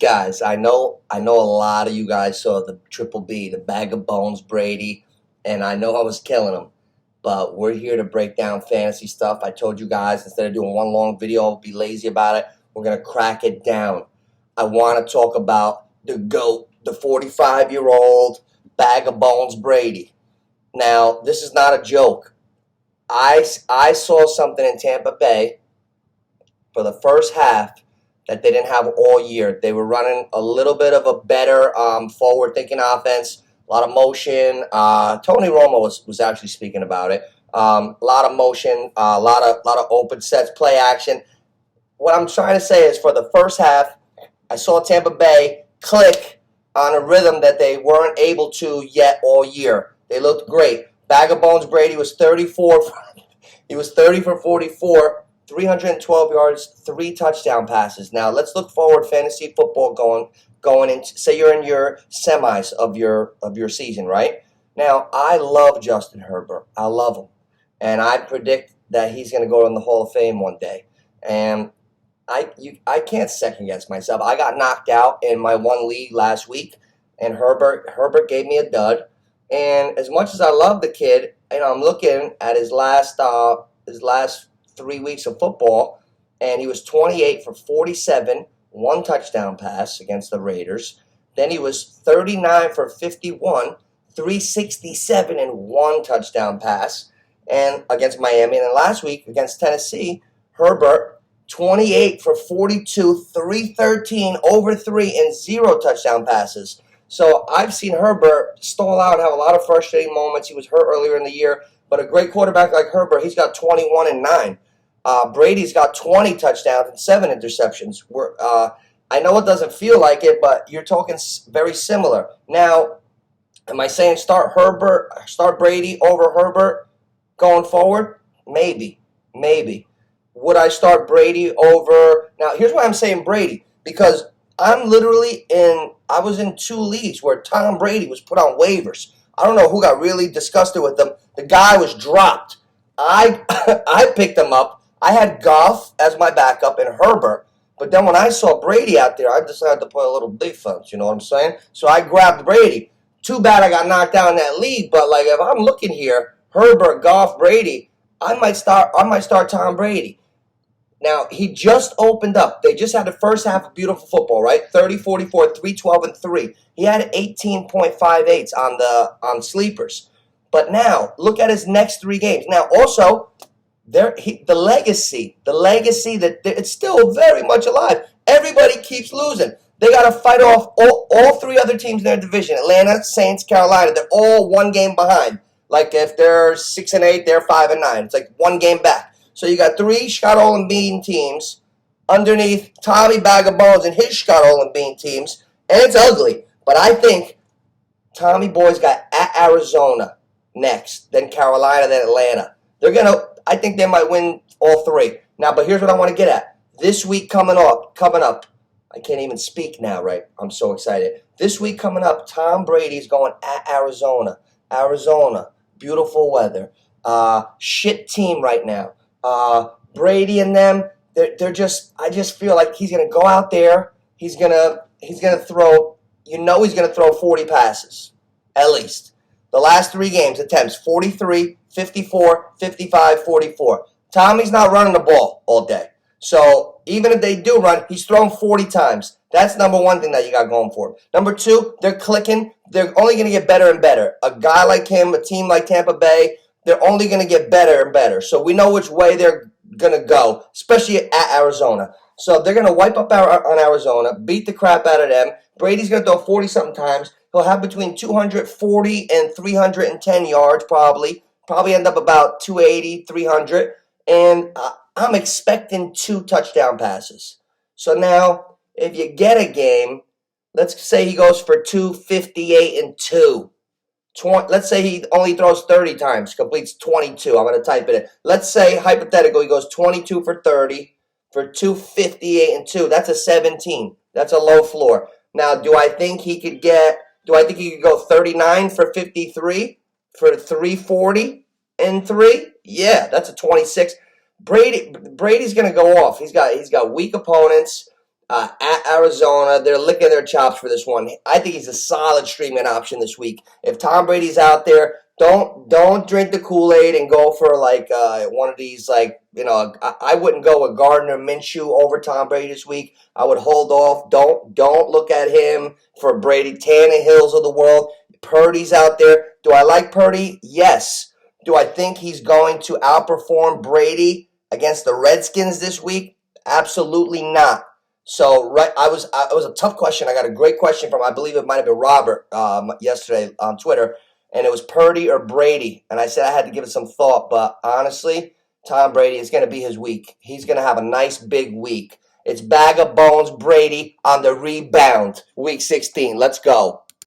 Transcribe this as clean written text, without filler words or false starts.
Guys, I know a lot of you guys saw the Triple B, the bag of bones Brady, and I know I was killing him. But we're here to break down fantasy stuff. I told you guys instead of doing one long video, I'll be lazy about it. We're gonna crack it down. I want to talk about the GOAT, the 45-year-old bag of bones Brady. Now, this is not a joke. I saw something in Tampa Bay for the first half that they didn't have all year. They were running a little bit of a better forward-thinking offense, a lot of motion. Tony Romo was actually speaking about it. A lot of motion, a lot of open sets, play action. What I'm trying to say is for the first half, I saw Tampa Bay click on a rhythm that they weren't able to yet all year. They looked great. Bag of Bones Brady was 34. He was 30 for 44, 312 yards, 3 touchdown passes. Now let's look forward fantasy football going into, say you're in your semis of your season, right? Now I love Justin Herbert. I love him, and I predict that he's going to go in the Hall of Fame one day. And I can't second guess myself. I got knocked out in my one league last week, and Herbert gave me a dud. And as much as I love the kid, I'm looking at his last 3 weeks of football, and he was 28 for 47, 1 touchdown pass against the Raiders. Then he was 39 for 51, 367, and 1 touchdown pass, and against Miami. And then last week against Tennessee, Herbert 28 for 42, 313, over 3, and 0 touchdown passes. So I've seen Herbert stall out and have a lot of frustrating moments. He was hurt earlier in the year, but a great quarterback like Herbert, he's got 21 and 9. Brady's got 20 touchdowns and 7 interceptions. I know it doesn't feel like it, but you're talking very similar. Now, am I saying start Brady over Herbert going forward? Maybe. Would I start Brady over? Now, here's why I'm saying Brady, because I was in 2 leagues where Tom Brady was put on waivers. I don't know who got really disgusted with him. The guy was dropped. I picked him up. I had Goff as my backup and Herbert. But then when I saw Brady out there, I decided to play a little defense, you know what I'm saying? So I grabbed Brady. Too bad I got knocked out in that league, but like if I'm looking here, Herbert, Goff, Brady, I might start Tom Brady. Now, he just opened up. They just had the first half of beautiful football, right? 30, 44, 312, and 3. He had 18.58s on sleepers. But now, look at his next 3 games. Now, also, the legacy that it's still very much alive. Everybody keeps losing. They got to fight off all 3 other teams in their division. Atlanta, Saints, Carolina. They're all 1 game behind. Like if they're 6 and 8, they're 5 and 9. It's like 1 game back. So you got 3 Scott Olin Bean teams underneath Tommy Bag of Bones and his Scott Olin Bean teams, and it's ugly. But I think Tommy Boy's got at Arizona next, then Carolina, then Atlanta. I think they might win all 3. Now, but here's what I want to get at. This week coming up, I can't even speak now, right? I'm so excited. This week coming up, Tom Brady's going at Arizona. Arizona, beautiful weather. Shit team right now. Brady and them, they're just. I just feel like he's gonna go out there. He's gonna throw. He's gonna throw 40 passes at least. The last 3 games attempts 43, 54, 55, 44. Tommy's not running the ball all day. So even if they do run, he's thrown 40 times. That's number 1 thing that you got going for him. Number 2, they're clicking. They're only gonna get better and better. A guy like him, a team like Tampa Bay, they're only going to get better and better. So we know which way they're going to go, especially at Arizona. So they're going to wipe up on Arizona, beat the crap out of them. Brady's going to throw 40-something times. He'll have between 240 and 310 yards probably. Probably end up about 280, 300. And I'm expecting 2 touchdown passes. So now, if you get a game, let's say he goes for 258 and 2. Let's say he only throws 30 times, completes 22. I'm going to type it in. Let's say, hypothetically, he goes 22 for 30 for 258 and 2. That's a 17. That's a low floor. Now, do I think he could go 39 for 53 for 340 and 3? Yeah, that's a 26. Brady's going to go off. He's got weak opponents. At Arizona. They're licking their chops for this one. I think he's a solid streaming option this week. If Tom Brady's out there, don't drink the Kool-Aid and go for like one of these like I wouldn't go with Gardner Minshew over Tom Brady this week. I would hold off. Don't look at him for Brady. Tannehills of the world. Purdy's out there. Do I like Purdy? Yes. Do I think he's going to outperform Brady against the Redskins this week? Absolutely not. So right, it was a tough question. I got a great question from I believe it might have been Robert yesterday on Twitter, and it was Purdy or Brady, and I said I had to give it some thought. But honestly, Tom Brady is going to be his week. He's going to have a nice big week. It's bag of bones Brady on the rebound, week 16. Let's go.